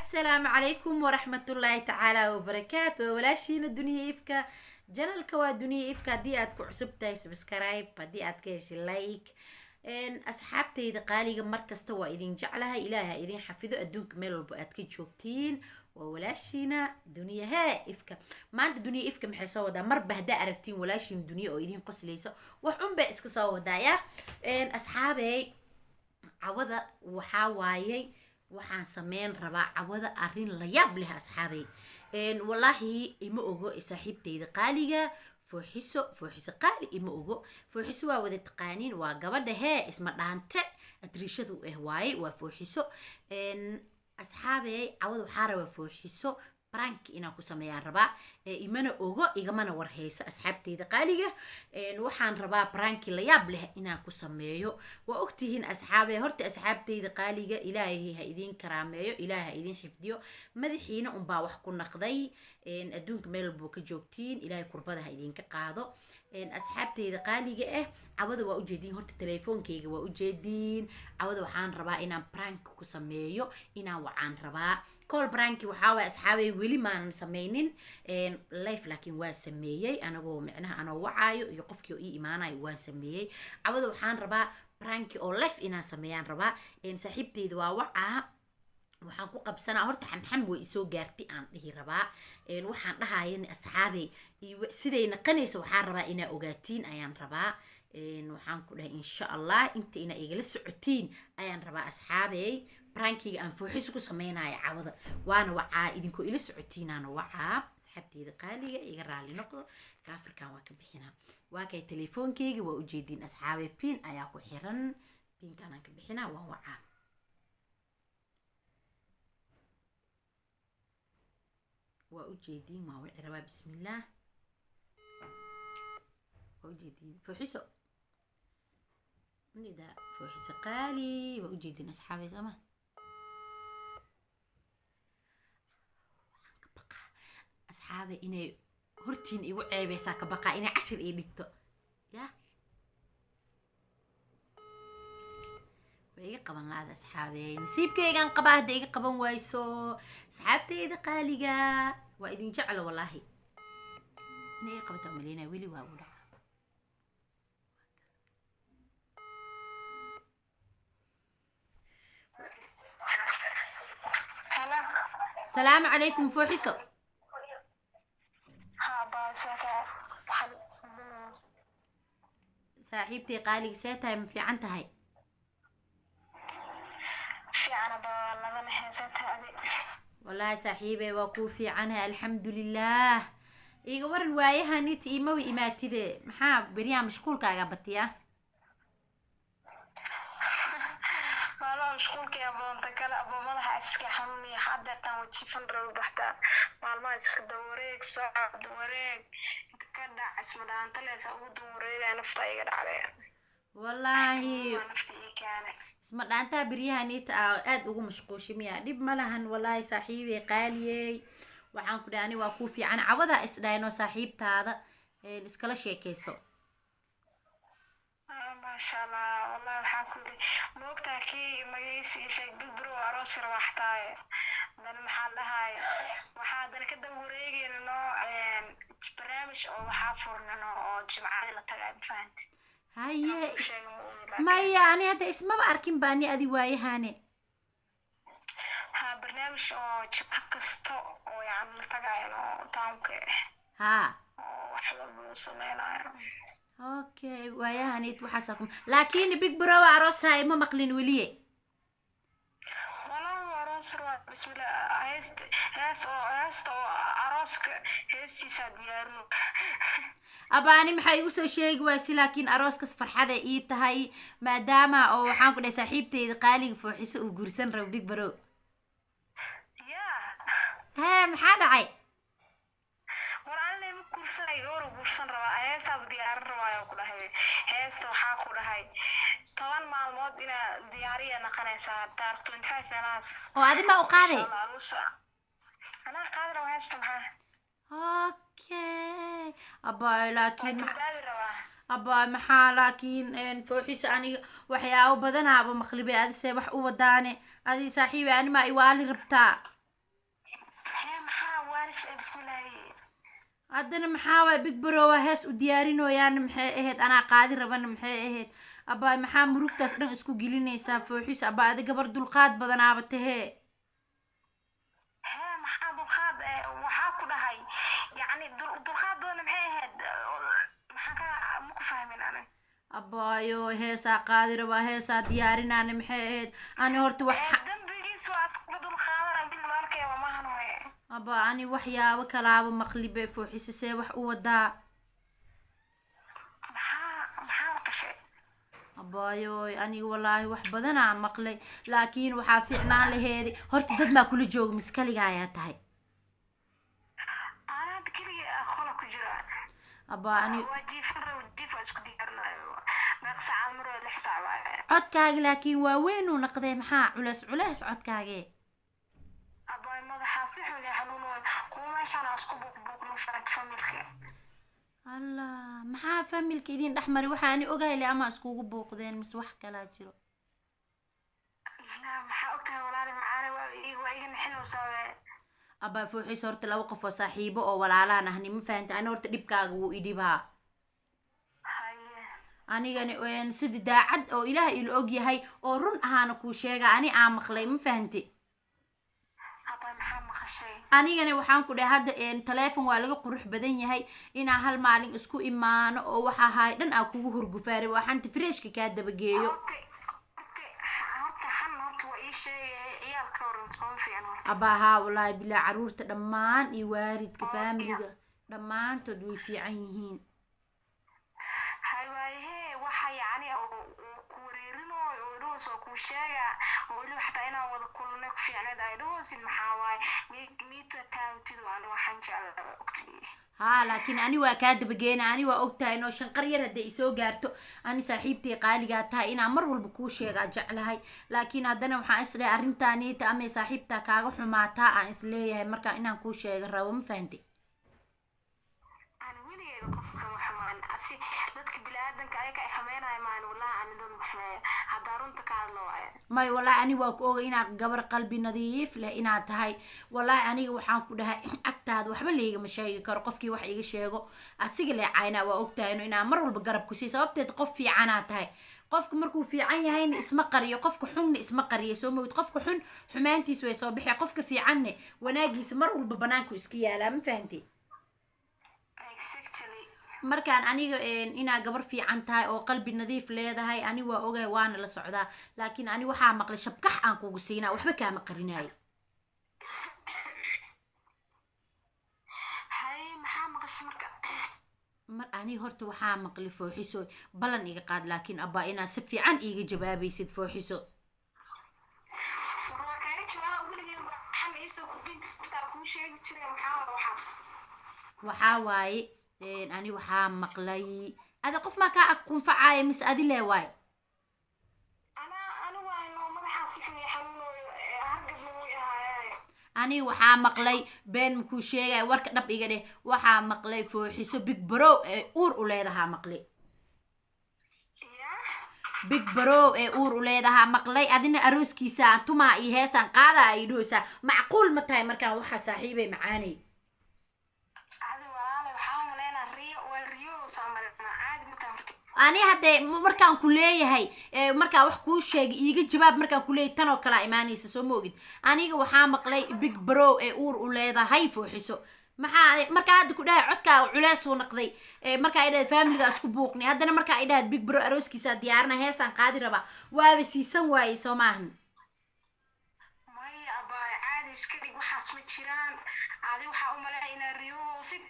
السلام عليكم ورحمة الله تعالى وبركاته ولاشين الدنيا إفكا جنالك ودنيا إفكا دي أدكو عصبتاي سبسكرايب دي أدكيش لايك إن أصحابتي إذا قالي مركز توا إذن جعلها إلها إذن حفظوا أدونك ميلو بأدكي جوكتين وولاشينا دنيا ها إفكا ما عند دنيا إفكا محي سودا مر بهدا أركتين ولاشين دنيا إذن قص ليسا وحن بأسك سودا يا إن أصحابي عوضة وحاوايي waxaan sameyn rabaa cawada arrin la yaab leh asxaabay wallahi ima ogo saaxiibteyda qaaliga fooxiso qaali ima ogo fooxiso waa wada taqaaniin waa gabadha hee isma dhaante adriishadu waaye waa fooxiso asxaabay cawada waxaa rabaa fooxiso prank inaan ku sameeyaan rabaa imana ogo igamana warhaysa asxaabteyda qaaliga waxaan rabaa prank la yaab leh inaan ku sameeyo waa ogtihiin asxaabay horta asxaabteyda qaaliga ilaahay ha idin karaameeyo ilaahay ha idin xifdiyo madaxiina un baa wax ku naqday adduunka meel buu ka joogtiin ilaahay kurbada ha idinka qaado asxaabteyda qaaliga cawada waa ujeediin horta telefoonkeyga waa ujeediin cawada waxaan rabaa inaan prank ku sameeyo inaan wacaan rabaa call prank waxaa waay asxaabay weli maanan sameynin life laakiin waan sameeyey anagoo micnaha anoo wacaayo iyo qofkii oo ii imaanayo waan sameeyey cawada waxaan rabaa prank oo life inaan sameeyaan rabaa saaxiibteyda waa wacaa waxaan ku qabsanaa horta xamxam way isoo gaartay aan dhihi rabaa waxaan dhahayan asxaabay siday naqanaysa waxaan rabaa inaa ogaatiin ayaan rabaa waxaan ku dhahay insha allah inta ina igala socotiin ayaan rabaa asxaabay prankiga aan fooxiso ku sameynayo cawada waana wacaa idinkoo ila socotiinaana wacaa asxaabteyda qaaliga iga raali noqdo kaafirkan waa ka bixinaa waa kay telefoonkeyga waa ujeediin asxaabay pin ayaa ku xiran pinkaanaan ka bixinaa waan wacaa waa ujeediin waa wici rabaa bismillaah waa ujeediin fooxiso nida fooxiso qaali waa ujeediin asxaabay sooma waxaan ka baqaa asxaabay inay hortiin igu ceebeysaa ka baqaa inay cashir ii dhigto ya iga qaban laada asxaabey nasiibkeygaan qabaa hadda iga qaban wayso asxaabteyda qaaliga waa idin jeclo wallaahi inay iga qabata maleyna weli waa u dhaca salaamu calaykum fooxiso saaxiibtey qaaliga see tahay ma fiican tahay والله صاحبي وكو في عنها الحمد لله إيجا ورن وايها نيت إيموي إماتي ذي محا بريا مشغول كاغا بطيا والله مشغول كي أبو انتكلا أبو مضح أسكي حمي حدا كان وتشيفن رو بحتا والله اسك دوريك ساعة دوريك تكدع اسم دان تلس أو دوريك نفتا يقدر عليها والله نفتي كان اسم دانتا بريها نيت aad ugu mashquushi miya dib malahan wallahi saaxiibey qaaliyay waxaan ku dhaani waa ku fiican cawada isdhaayno saaxiibtaada iskala sheekeyso ما شاء الله والله waxaan ku moogtaa kii magaysi sheeg bibro aroos rawaxtaay dan maxaa dhahay waxaa dan ka dab wareegayno barnaamij oo waxaa furnano oo jimcada la tagay fahanti haye maya ani hadda ismaba arkin baani adi waayahane ha barnaamij oo jimca kasto oo yani la tagayno taamka ha wax walba uu sameynayo okay waayahanid waxaasakum laakiin big bro aroosa ma maqlin waliye والله aroos bismillah hees oo arooska heesiisa diyaarno abaani maxay igu soo sheegi waaysi laakiin arooskas farxada ii tahay maadaama oo waxaan ku dhahay saaxiibteyda qaaliga fooxiso uu guursan rabo big bro hee maxaa dhacay waraan ma guursanay goor guursan rabaa heesaa diyaarin rabaayo ku dhahay heesta waxaa ku dhahay 10 maalmood ina diyaariya naqanaysaa taar 25 meelaas oo adi ma u qaaday ana qaadana heesta maxaa okay abaa laakiin abaa maxaa laakiin fooxiso aniga waxyaabo badanaaba maqlibay adise wax u wadaane adi saaxiibey ani ma iwaali rabtaa بسم الله haddana maxaa waay big bro waa hees u diyaarinooyaana maxay ahayd anaa qaadi rabana maxay ahayd abaa maxaa murugtaas dhan isku gelinaysaa fooxis abaa adi gabar dulqaad badanaaba tahee ها محاد الخاد وحاكو دهي يعني دulqaad badan maxay ahayd maxaan ka muku fahmin ana abaayo heesaa qaadi rabaa heesaa diyaarinaana maxay ahayd ani horta wax dambigiisu waa isku dulqaadana bil walkeeba maahan waye abaa ani waxyaabo kalaaba maqlibe fooxisisee wax u wadaa maxaa qashay abaayo aniga wallaahi wax badanaa maqlay laakiin waxaa fiicnaan laheedi horta dad maa kula jooga miskaliga ayaa tahay anad keliya qola ku jira abaa ani waa jiifin raw jiif waa isku diyaarinayo meeq saacaad mar waa 6 saac waaye codkaaga laakiin waa weyn uu naqday maxaa culeys codkaagee abay madaxa si xun yahay xanuun way kuwa meeshaan isku buuqno farat familka allah maxaa familka idin dhexmari waxaani ogahay le ama iskugu buuqdeen mise wax kalaa jiro maxaa ogtahay walaali macaane waa iga nixinaysaa abaa fooxis horta laba qof oo saaxiibo oo walaalahan ahni ma fahanta ani horta dhibkaaga wuu idhibaa haye anigani sida daacad oo ilaah ila og yahay oo run ahaana kuu sheega ani aa maqlay ma fahanti abay maxaa maqashay anigana waxaan ku dhahay hadda taleefon waa laga qurux badan yahay inaa hal maalin isku imaano oo waxa ahay dhan aa kugu hurgufaari waxaan freshka kaa dabageeyo abaa haa wallaahi bilaa caruurta dhammaan iyo waalidka faamiliga dhammaantood way fiican yihiin haywaaye waxa yani ku wareerinooyo oo dhawas oo kuu sheega oo weliba xataa inaan wada kulnay ku fiicneed ay dhawasin maxaa waaye miita taawtidu ani waxaan jeclaa ogtii haa laakiin ani waa kaa dabageena ani waa ogtahay inoo shanqar yar hadday isoo gaarto ani saaxiibtay qaaligaa tahay inaan mar walba kuu sheegaa jeclahay laakiin haddana waxaan isleeyahay arrintaaniita ama saaxiibtaa kaaga xumaataa aan isleeyahay markaa inaan kuu sheega rabo ma fahantay ani weligeeda qofka ma xumaan asi dadka biniaadanka ayaga ay xameynayo maan wallahi ani dad maxmeeya haddaa runta ka hadlo waaye may wallaahi ani waa ku oga inaad gabar qalbi nadiif leh inaad tahay wallaahi aniga waxaan ku dhahay agtaada waxba laygama sheegi karo qofkii wax iga sheego asiga leecaynaa waa ogtahay inaan mar walba garab ku sii sababteed qof fiicanaa tahay qofka markuu fiican yahayna isma qariyo qofka xunna isma qariyo soo mawd qofka xun xumaantiis way soo bixi qofka fiicanne wanaagiisa mar walba banaanku iska yaalaa ma fahantay markaan aniga inaa gabar fiican tahay oo qalbi nadiif leedahay ani waa ogahay waana la socdaa laakiin ani waxaa maqlay shabkax aan kugu siinaa waxba kaama qarinayo hay maxaa maqashay marka mar ani horta waxaa maqlay fooxiso balan iga qaad laakiin abaa inaa si fiican iiga jawaabaysid fooxiso waxaa waaye ani waxaa maqlay ada qof maa kaa ag kunfacaya mise adi lee waay ani waxaa maqlay been makuu sheegaya warka dhab iga dheh waxaa maqlay fooxiso big bro ee uur u leedahaa maqlay big bro ee uur u leedahaa maqlay adina arooskiisa tumaa iyo heesaan qaada ay dhoosaa macquul ma tahay markaan waxaa saaxiibay macaanay ani haddee markaan ku leeyahay markaa wax kuu sheegay iiga jawaab markaan ku leeyahay tan oo kalaa imaanaysa soo ma ogid aniga waxaa maqlay big bro ee uur u leedahay fooxiso maxaa markaa hadda ku dhahay codkaa culeys uu naqday markaa ay dhahayd faamiliga isku buuqnay haddana markaa ay dhahayd big bro arooskiisa diyaarina heesaan qaadi rabaa waaba siisan waayey soo maahan maya abaay caadi iska dhig waxaas ma jiraan adi waxaa u malaya inaa riyoosid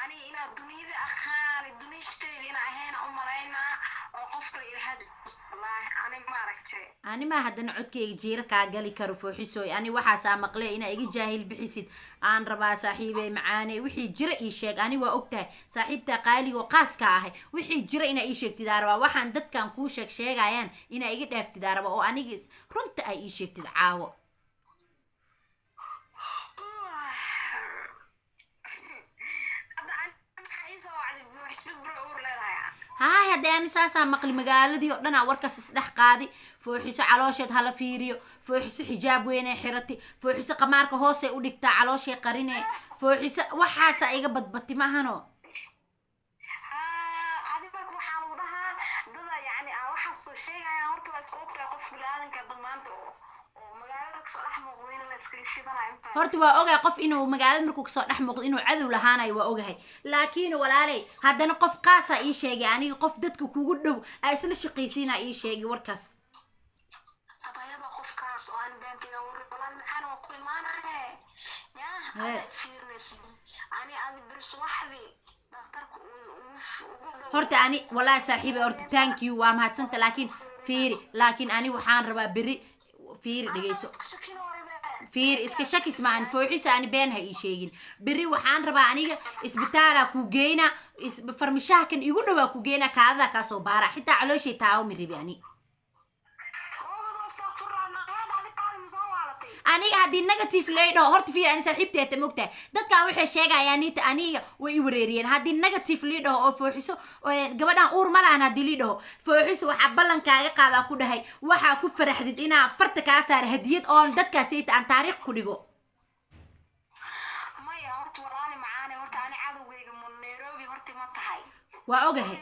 ani inaa duniyada aqaani duniyashteeda inaa ahayn u malaynaa oo qofka ilahad wallaahi ani maaragtay ani maa haddana codkayga jiira kaa gali karo fooxisooy ani waxaasaa maqle inaa iga jaahil bixisid aan rabaa saaxiibey macaane wixii jira ii sheeg ani waa ogtahay saaxiibtaa qaaligoo qaaska ahay wixii jira inaa ii sheegtidaa rabaa waxaan dadkan kuu sheegayaan inaa iga dhaaftidaa raba oo aniga runta ay ii sheegtid caawo haahe hadda aan saasaa maqli magaaladii oo dhan aan warkaas isdhex qaadi fooxiso caloosheed hala fiiriyo fooxiso xijaab weynay xirati fooxiso qamaarka hoosay u dhigtaa calooshay qarine fooxiso waxaasa iga badbati maahano adi marka waxaa lagu dhahaa dada yani waxaa soo sheegaya horta waa iska ogtahay qof bilaadanka damaanta oo magaalada kasoo dhex muuqdo in la iskaga shidanayo intaa horta waa ogahay qof inuu magaalada markuu kasoo dhex muuqdo inuu cadow lahaanayo waa ogahay laakiin walaalay haddana qof qaasaa ii sheegay aniga qof dadka kugu dhow aa isla shaqaysiinaa ii sheegay warkaas abayaba qofkaas oo aan beentiga wari walaal maxaan waa ku imaanaye yaa ada fiirnayso ani adi bir subaxdii daktarka ugu dhow horta ani walaahi saaxiibay horta thank you waa mahadsanta laakiin ani waxaan rabaa beri fiiri dhegeyso fiiri iska shakis maan fooxisa ani been ha ii sheegin beri waxaan rabaa aniga isbitaala ku geeyna farmishaha kan igu dhawaa ku geeyna kaadada ka soo baara xitaa calooshay taawo mi rabi aniga haddii negative leydho horta fiir ani saaxiibteeta mogtahay dadkan waxay sheegayaan nita aniga way i wareeriyeen haddii negative liidhaho oo fooxiso gabadhan uur ma lahan haddii liidhaho fooxiso waxaa ballankaaga qaadaa ku dhahay waxaa ku faraxdid inaa farta kaa saara hadiyad oon dadkaasayta aan taariikh ku dhigo maya horta walaali macaane horta ani cadowgeyga mo nairobi horta ma tahay waa ogahay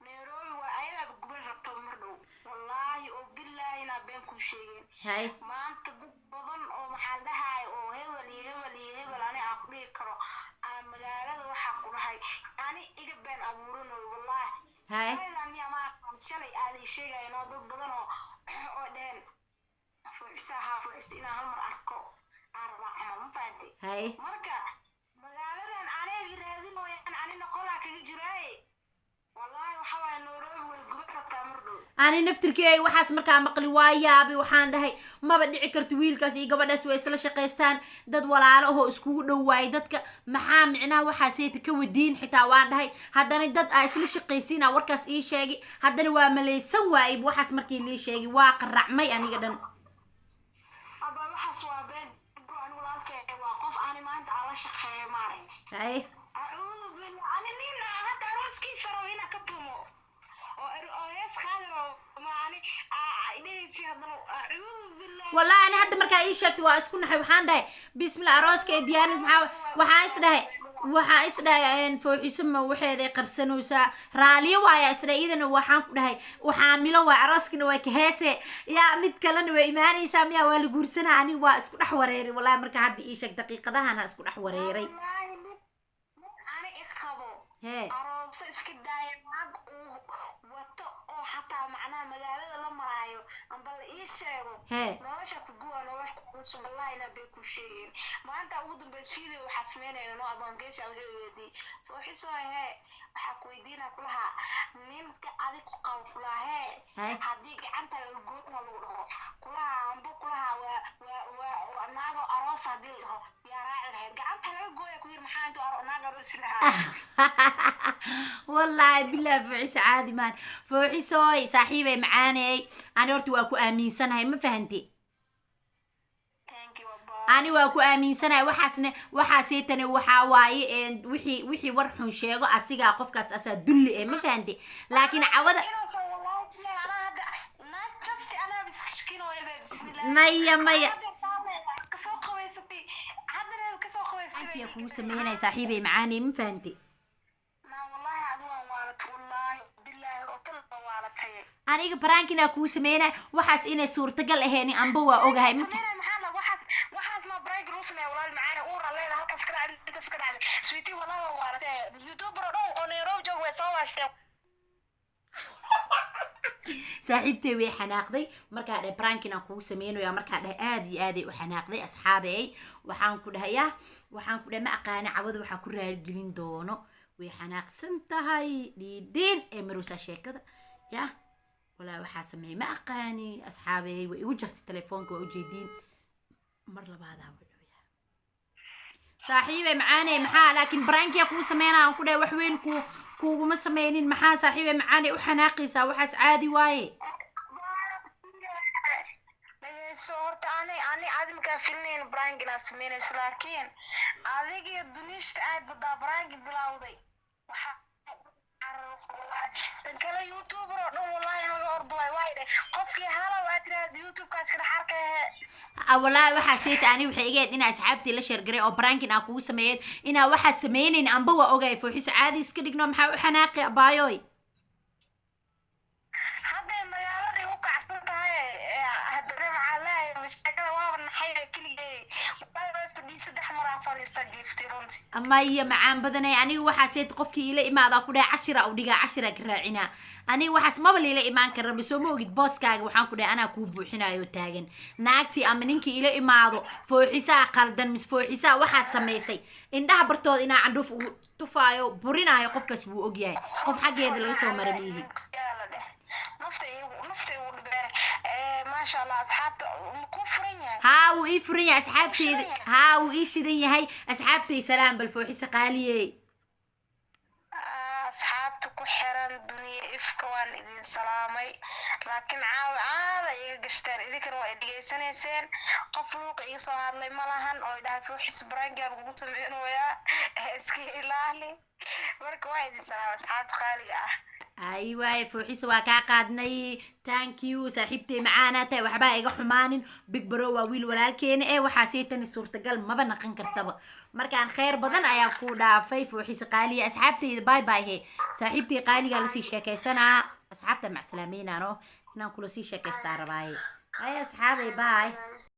nairobi waa ayadaa guban rabto mar dhow wallaahi oo bilaahi inaa been kuu sheegeen hay maanta dad badan oo maxaa dhahay oo hebel ani aan ku dhihi karo magaalada waxaa ku dhahay ani iga been abuuranayo wallaahi hay shalay aalay sheegayan oo dad badan oo dheheen fooxisa inaan hal mar arko aan rabaa camal ma fahanti hay marka magaaladan aniga raadinooyan anina qolaa kaga jiraaye wallaahi waxaa waaye nairobi way guban rabtaa mar dhow ani naftirkeey waxaas markaa maqli waa yaabay waxaan dhahay maba dhici karto wiilkaas iyo gabadhaas way isla shaqaystaan dad walaalo ahoo iskugu dhow waayay dadka maxaa micnaha waxaasayta ka wadiin xitaa waan dhahay haddana dad aa isla shaqaysiina warkaas ii sheegay haddana waa malaysan waayay waxaas markii lii sheegay waa qaracmay aniga dhan aba waxaas waa been ani walaalkee waa qof ani maanta aan la shaqeeyo maaray hay acuudu billah ani nina hadda arooskiisa rabo inaa ka tumo oo hees qaadiro maani dhehaysi haddana acuudu billah wallahi ani hadda markaa ii sheegtay waa isku naxay waxaan dhahay bismillah arooska ee diyaaris waxaa is dhahay fooxiso ma waxeeday qarsanaysaa raaliyo waaya isdha idana waxaan ku dhahay waxaa milo waa arooskina waa ka heese yaa mid kalena way imaanaysaa miyaa waa la guursanaa aniga waa isku dhex wareeray wallahi markaa hadda ii sheeg daqiiqadahana isku dhex wareeray ani iqabo hee arooso iska daaya maag uu wato oo xataa macnaha magaalada la maraayo amba la ii sheego hee nolosha kuguwa nolosha cusub wallahi inaa bay ku sheegeen maanta ugu dambeys video waxaa sameynaya noo abangeesha awgeedii fooxiso hee waxaa ku weydiinaa kulahaa ninka adig ku qabo kulaha hee haddii gacanta laga goona lagu dhaho kulaha amba kulaha waa naago aroos haddii la dhaho yaa raaci lahayd gacanta laga gooya ku yiri maxaa intuu naag aroosi lahaa والله بالله فوحيس عادي مان فوحيسوي صاحبي معاني انا horta waa ku aaminsanahay ma fahanti ani waa ku aaminsanahay waxaasaytana waxaa waaye wixii war xun sheego asigaa qofkaas asaa dulli ee ma fahanti laakiin cawada maya antiya kugu sameynay saaxiibay macaani ma fahanti aniga barankina kuu sameynay waxaas inay suurtagal ahayn amba waa ogahay waxaas ma break rusme walaal macaani uura leeda halkaas ka dhacday intaas ka dhacday sweetie walaal waa waaratay youtuber oo Nairobi joog way soo waashtay saaxiibtay way xanaaqday markaa dhahay brankina kuu sameynayo markaa dhahay aad iyo aad ay u xanaaqday asxaabay waxaan ku dhahay ma aqaan cawada waxa ku raadgelin doono way xanaaqsan tahay dhiidin ee maruusa sheekada yaa walaa waxa sameey ma aqaani asxaabay way igu jirtay telefoonka waa u jeedin mar labaad wuxuu yahay saaxiibay macaani maxaa laakiin brankiya kuu sameynaa aan ku dhahay wax weyn kuuguma sameynin maxaa saaxiibay macaani u xanaaqaysaa waxaas caadi waaye so horta ani adimkaa filnayn brankina sameynaysa laakiin adigiyo dunishta aad badaa branki bilowday waxaa kala youtuber oo dhan wallahi laga ordooy way dhe qofkii hala waa tiraad youtube kaas ka xarka wallahi waxa seeta ani waxay igeed in asxaabtii la share garay oo pranking aan kugu sameeyay ina waxa sameeyeen amba waa ogay fooxis caadi iska dhigno maxaa u xanaaqi abaayoy hadda magaalada u kacsan tahay hadda maxaa leeyahay mashaqada waa naxay kiligay waa fadhi saddex mar afar istajiifti runtii ama iyo macaan badanay aniga waxa seet qofkii ila imaada ku dhaay 10 u dhiga 10 ka raacina aniga waxaas maba ila imaan kara bisoo ma ogid booskaaga waxaan ku dhaay anaa ku buuxinayo taagan naagti ama ninkii ila imaado fooxisa qaldan mis fooxisa waxa sameysay indhaha bartood ina candhuf u tufaayo burinayo qofkaas wuu ogyahay qof xageeda laga soo maramiyi نفتي ودبر ما شاء الله أصحابته كفرية ها وإفرية أصحابتي ها وإيشدين هاي أصحابتي سلام بالفوحي سقالية أصحابته كحرن الدنيا إفكوان إذن سلامي لكن عادة يقشتر إذا كانوا إدي سنة قفلوق إيصار لي ملهن أو إذا فوحي سبرانجا بقوتمين ويا إسكي إلهي مركوا إذن سلام أصحابت خالقة ايوه فوحيس waa ka qaadnay thank you saaxiibtay macaana tay waxba iga xumaanin big bro waa wiil walaalkeena waxa seetan suurtagal maba naqan kartaba markaan khayr badan ayaa ku dhaafay fooxis qaaliya asxaabtayda bye bye he saaxiibtay qaaliga la sii sheekaysana asxaabta mac salaameynano inaan kula sii sheekaystaa rabaaye ay asxaabay bye